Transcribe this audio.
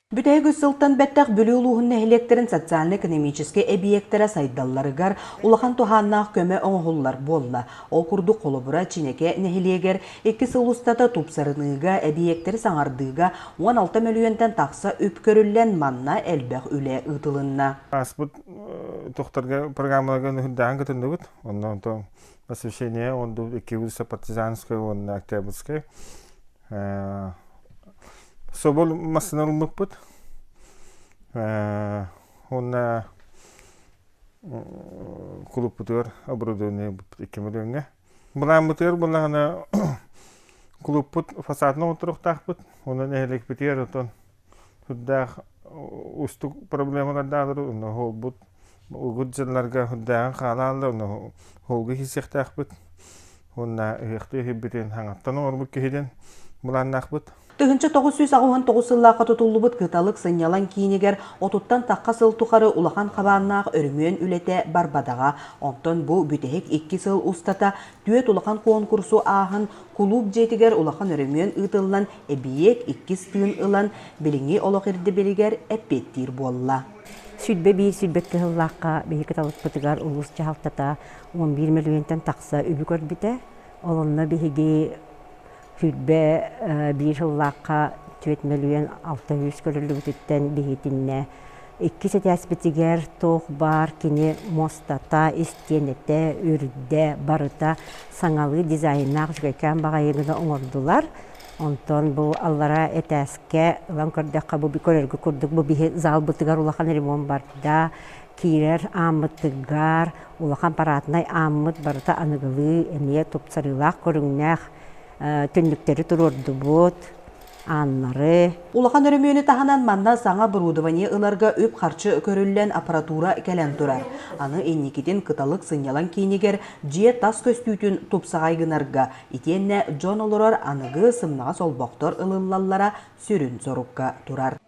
Бүтәйгі сылтан бәттәқ бүлі ұлуғын нәхілектерін социально-экономический объекттері сайдалларыгар улахан туханнақ көмі оңғылар болла. Ол күрді қолыбыра чинеке нәхілегер 2 сыл ұстата тупсарыныға объекттері саңардыға 16 миллионтан тақса өпкөрілен манна әлбәқ үлі ұтылынна. Аспыт тоқтарға программаларға нүхіддән күтінді бұд. Ондан то посвящение, онды 2 улица партизанская, онды октябрьская. Собол массанал мыкпыт. Он клуб бутыр оборудование 2 миллионга. Булан бутыр булана клуб бут фасадны отыруктак бут. Онан элек битер отон. Худда устук проблемалар дагыр, оны хол бут. Угуджаларга худда халалды, оны холгы хисектак бут. Онна ихти хиббитен хаңаттан орбук кехиден буланнак бут. Тыгынчы 999 сыллаға тұтулы бұд кыталық сынялан кейінегер отуттан таққа сыл тұқары улахан қабаннақ өрмүйен үлете барбадаға. Онтон бұ бүтехек 2 сыл ұстата түйет улахан конкурсу ағын клуб жетігер улахан өрмүйен ұтылынан әбиек 2 стын ұлан біліңі олық ерді белігер әппеттір болла. Сүдбе бейі сүдбетті ғыллаққа бейі кыталық бұтығар ұлыс жағалтата 11 миллионтан тақса үбі көрбіті. Олынна бейіге Хүлбе bir жыллаққа 4 миллион 600 көрілі өтіттен бейетінне. 2 сәтәспетігер тоқ бар кені мостата, істенеті, үрді, барыта, саңалы дизайнақ жүгекен бағайығыны оңырдылар. Онтон бұл аллара әтәске ұлан көрдіққа бұл көрергі көрдік бұл бейі зал бұтығар ұлақан ремон барда. Кирер амыттығар, ұлақан паратынай амыт барыта анығылы, әмие топсарылақ көріңнәқ. Түндіктері тұрорды бұд, аннары. Улахан өрімені тағанан манна саңа бұрудыване ыларға өп қарчы көрілген аппаратура кәлен тұрар. Аны енекетен кыталық сынялан кейінегер жие тас көстүйтін тупсағайгынарға. Итенне Джон олырар анығы сымнаға сол боқтор ылылаллара сүрін зорукка тұрар.